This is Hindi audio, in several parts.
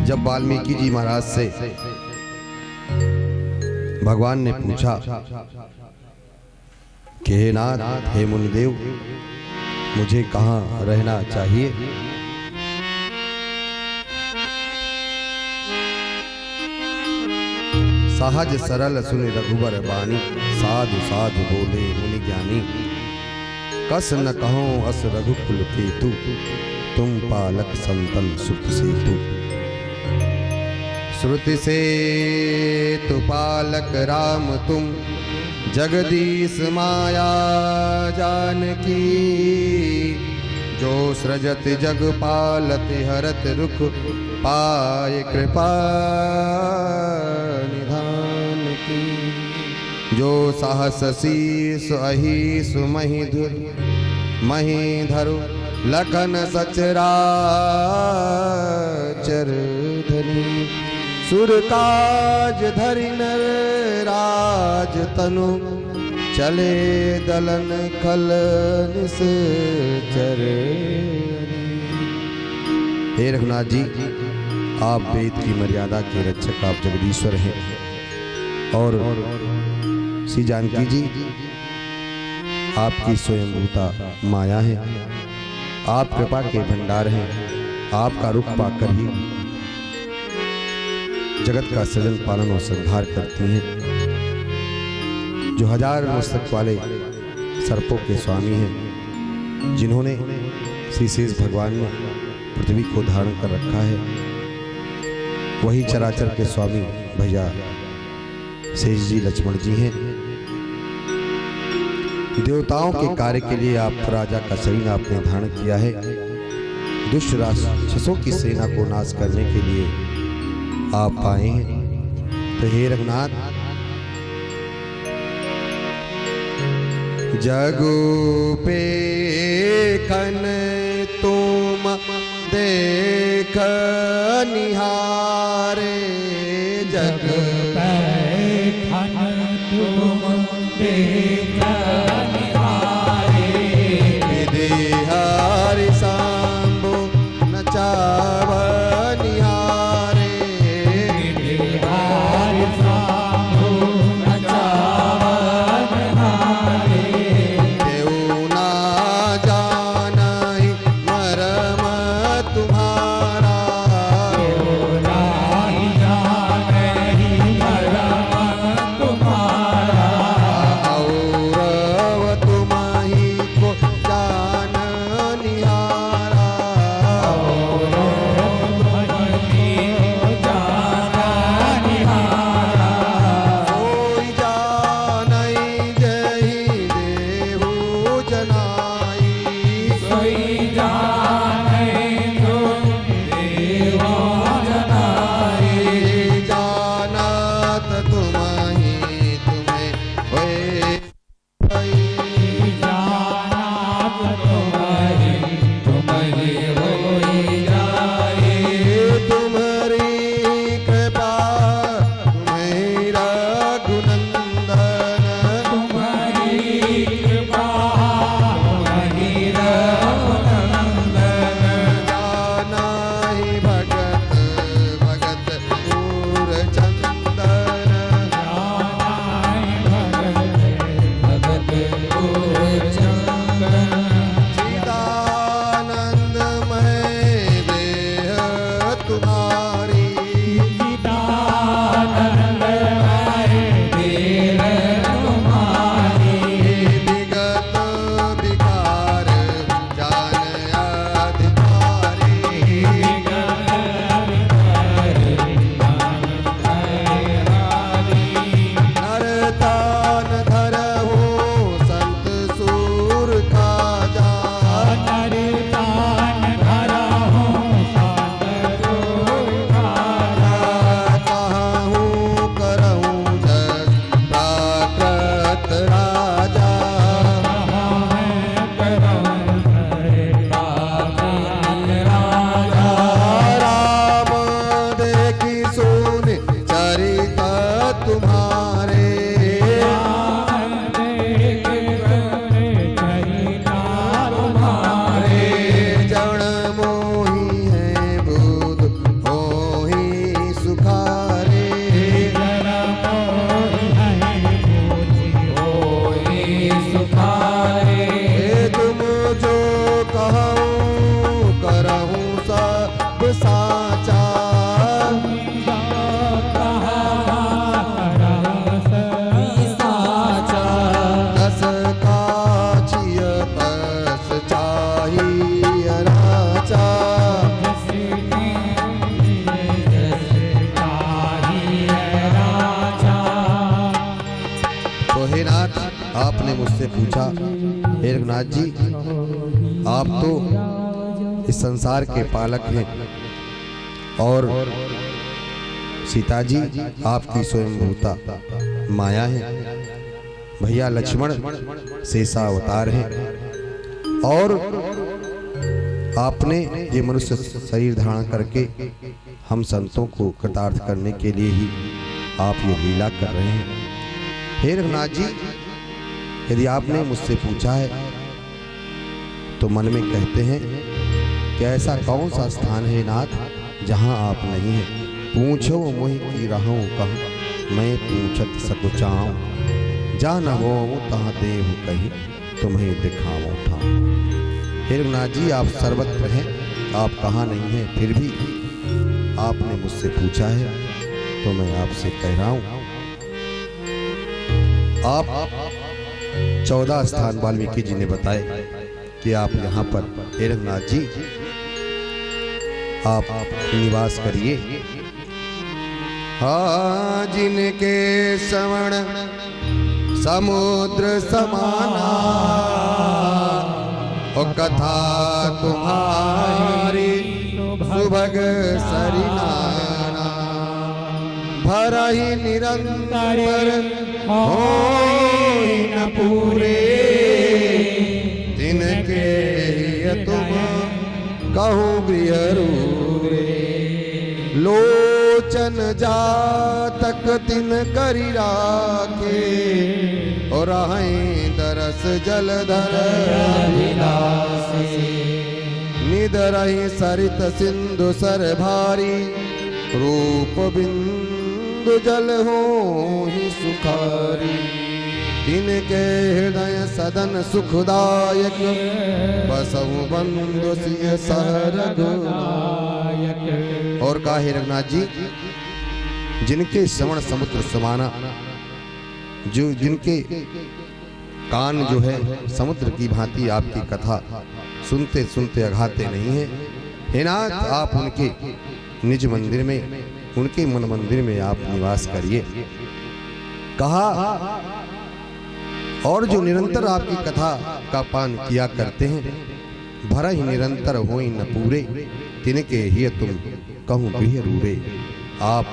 जब वाल्मीकि जी महाराज से भगवान ने पूछा कि हे नाथ, हे मुनिदेव, मुझे कहाँ रहना चाहिए, सहज सरल सुन रघुबर बानी, साधु साधु बोले मुनि ज्ञानी, कस न कहो अस रघुकुल केतु, तुम पालक संतन सुख सेतु। श्रुति से तु पालक राम तुम, जगदीश माया जानकी, जो सृजत जग पालत हरत रुख, पाए कृपा निधान की। जो साहस शीस अहिस मही धरु, लखन सचराचर धनी, सुर काज धरि नर राज तनु, चले दलन खल निश्चर। हे रघुनाथ जी, आप वेद की मर्यादा के रक्षक, आप जगदीश्वर हैं। और श्री जानकी जी आपकी स्वयंभूता माया है, आप कृपा के भंडार हैं। आपका रुख पाकर ही जगत का सृजन पालन और संहार करती हैं। जो हजार मस्तक वाले सर्पों के स्वामी हैं, जिन्होंने श्री शेष भगवान ने पृथ्वी को धारण कर रखा है, वही चराचर के स्वामी भैया शेष जी लक्ष्मण जी हैं। देवताओं के कार्य के लिए आप राजा का शरीर आपने धारण किया है। दुष्ट राक्षसों की सेना को नाश करने के लिए आप आए हैं। तो हे रघुनाथ, जगु पे खन तुम देख निहारे, जग पे खन तुम देख निहारे, विदेहारि सांबो नचाव निहारे, विदेहारि सांबो नचाव निहारे, देऊ ना जानहि मरम तुम्हारा, देऊ नाही जानहि आपने मुझसे पूछा, हे रघुनाथ जी, आप तो इस संसार के पालक हैं और सीता जी आपकी स्वयंभूता माया है। भैया लक्ष्मण शेषा अवतार हैं और आपने ये मनुष्य शरीर धारण करके हम संतों को कृतार्थ करने के लिए ही आप ये लीला कर रहे हैं। हे रघुनाथ जी, यदि आपने मुझसे पूछा है तो मन में कहते हैं कि ऐसा कौन सा स्थान है नाथ जहां आप नहीं हैं। पूछो मोहि की रहूं कहूं, मैं पूछत सकुचाऊं। जा न हो तहाँ देहु कहीं, तुम्हें दिखाऊं ठाऊं। हे रघुनाथ जी, आप सर्वत्र हैं, आप कहाँ नहीं हैं, फिर भी आपने मुझसे पूछा है तो मैं आपसे कह रहा हूं। आप 14 स्थान वाल्मीकि जी ने बताए कि आप यहाँ पर हे रघुनाथ जी आप निवास करिए। हाँ, जिनके श्रवण समुद्र समाना और कथा तुम्हारी सुभग सरिनाना, भरहि निरंतर होई न पूरे, तिनके हिय तुम कहूँ गृह रूरे। लोचन जातक तिन करि राखे, और रहें दरस जलधर अभिलाषी। निदरहि सरित सिंधु सर भारी, रूप बिंदु जल होहि सुखारी। तिनके हृदय सदन सुखदायक, बसहु बंधु सिय सहरग नायक। और काहे रघुनाथ जी, जिनके श्रवण समुद्र समाना, जो जिनके कान जो है समुद्र की भांति आपकी कथा सुनते सुनते अघाते नहीं है। हे नाथ, आप उनके निज मंदिर में, उनके मन मंदिर में आप निवास करिए। कहा, और जो निरंतर आपकी कथा का पान किया करते हैं, भरा ही निरंतर होई न पूरे, तिनके ही तुम कहूँ गृह रूरे। आप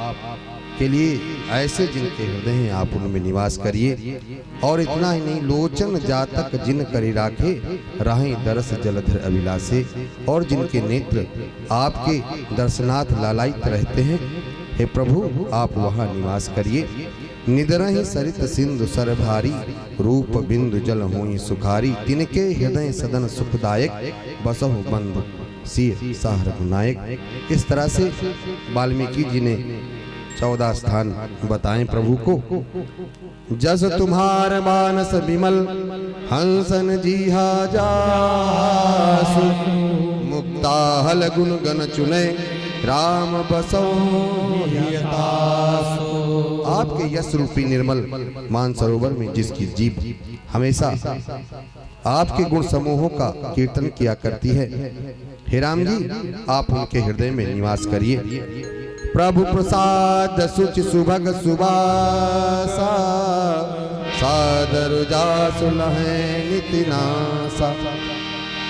के लिए ऐसे जिनके हृदय हैं आप उनमें निवास करिए। और इतना ही नहीं, लोचन जातक जिन करि राखे, राहें दरस जलधर अभिलाषे। और जिनके नेत्र आपके दर्शनार्थ लालायित रहते हैं, हे प्रभु आप वहाँ निवास करिए। निदरहि सरित सिंधु सर भारी, रूप बिंदु जल होई सुखारी। तिनके हृदय सदन सुखदायक, बसहु बंधु सिय सहरग नायक। इस तरह से वाल्मीकि जी ने 14 स्थान बताएं प्रभु को। जस तुम्हार मानस विमल, हंसन जीहा जासु। मुक्ता हल गुण गण चुने, राम बसो हियतासु। आपके यश रूपी निर्मल मानसरोवर में जिसकी जीभ हमेशा आपके गुण समूहों का कीर्तन किया करती है, हे राम जी आप उनके हृदय में निवास करिए। प्रभु प्रसाद सुचि सुभग सुबासा, सादर जासु लहै निति नासा।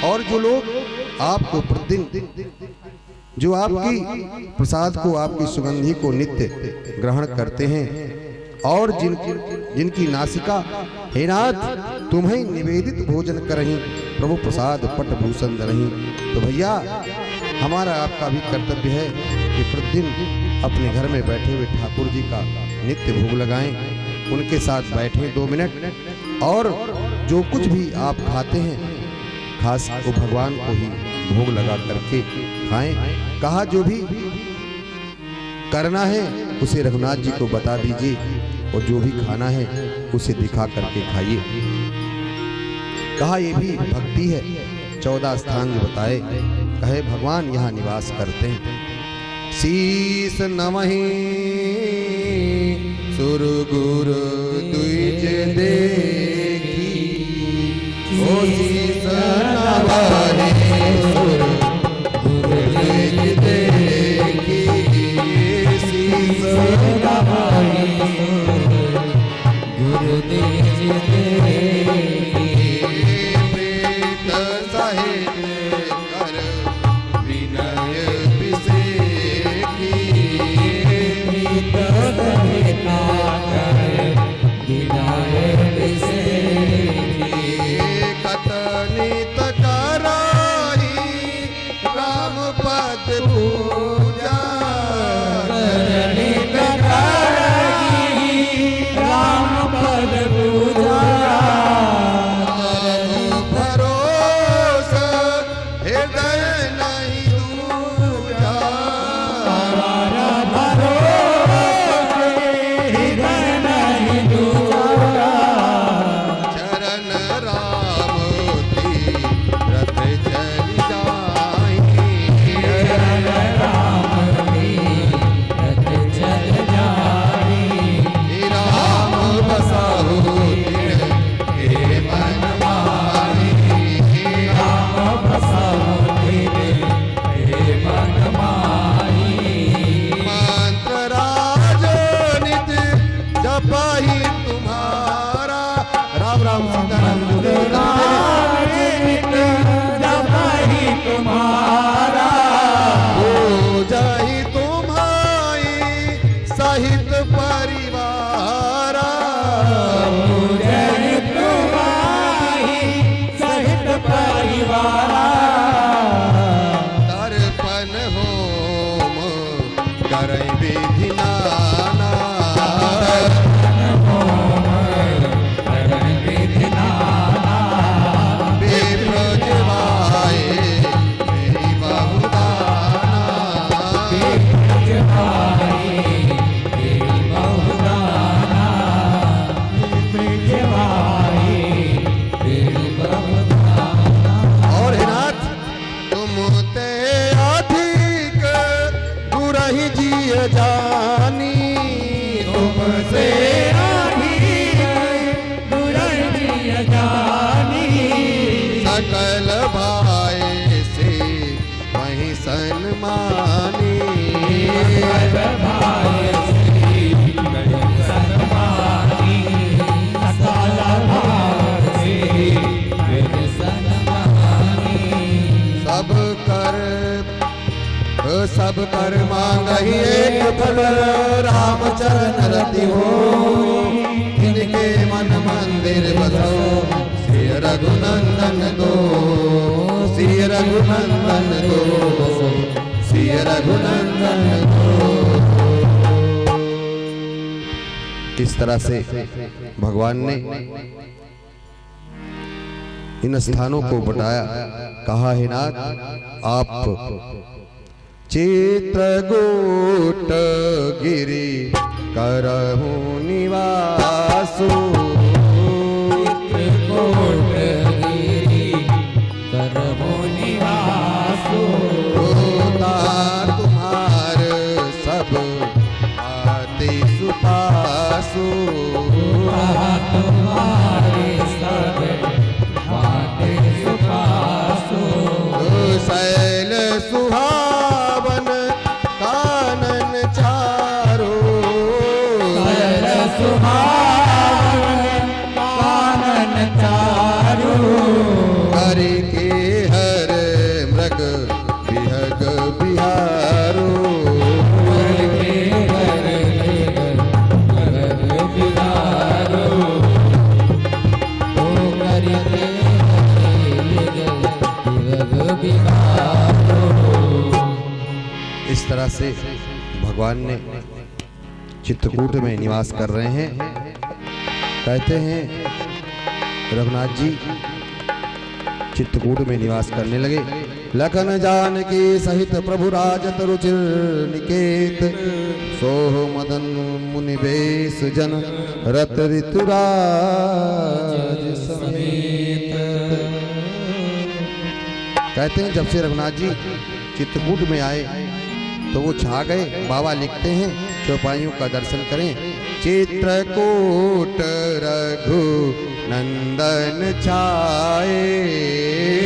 और जो लोग आपको प्रतिदिन, जो आपकी प्रसाद को, आपकी सुगंधि को नित्य ग्रहण करते हैं, और जिनकी नासिका हे नाथ तुम्हें निवेदित भोजन करहीं, प्रभु प्रसाद पट भूषण धरहीं। तो भैया हमारा आपका भी कर्तव्य है कि प्रतिदिन अपने घर में बैठे हुए ठाकुर जी का नित्य भोग लगाएं, उनके साथ बैठें 2 मिनट, और जो कुछ भी आप खाते हैं खास वो भगवान को ही भोग लगा करके खाएं। कहा, जो भी करना है उसे रघुनाथ जी को बता दीजिए, और जो भी खाना है उसे दिखा करके खाइए। कहा, ये भी भक्ति है। 14 स्थान जो बताए, कहे भगवान यहाँ निवास करते हैं। शीस नमहि सुर गुरु द्विज देखी, ओ शीस नमहि सुर गुरु द्विज देखी। शीस नमहि गुरु द्विज देखी, सहित परिवारा पूजन तुम्हारी सहित परिवारा दर्पण होम करै विधि नाना बेप्रजवाए मेरी बहुदाना और हे नाथ तुम ते अधिक गुरहि जिय जानी तुमसे सकल भाई से वही सन्मानी सब कर मांगहि एक फल रामचरण रति हो इनके मन मंदिर बसो श्री रघुनंदन दो श्री रघुनंदन दो श्री रघुनंदन दो। इस तरह से भगवान ने इन स्थानों को बताया। कहा है नाथ आप चित्रकूट गिरि करहु निवासु चित्रकूट गिरि करहु निवासु तुम्हार सब आते सुपासु तुम्हारे सब आते सुपासु शैल सुहावन कानन चारो शैल सुहावन कानन चारो हरि के हर मृग विहग बिहारो हर के हर मृग बिहारो ओ हरि के हर बिहारो। इस तरह से भगवान ने चित्रकूट में निवास कर रहे हैं। कहते हैं रघुनाथ जी चित्रकूट में निवास करने लगे। लखन जानकी सहित प्रभु राजत रुचिर निकेत सोह मदन मुनि बेश जन रत ऋतुराज समेत। कहते हैं जब से रघुनाथ जी चित्रकूट में आए तो वो छा गए। बाबा लिखते हैं चौपाइयों का दर्शन करें। चित्रकूट रघु नंदन छाए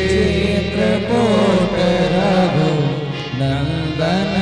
चित्रकूट रघु नंदन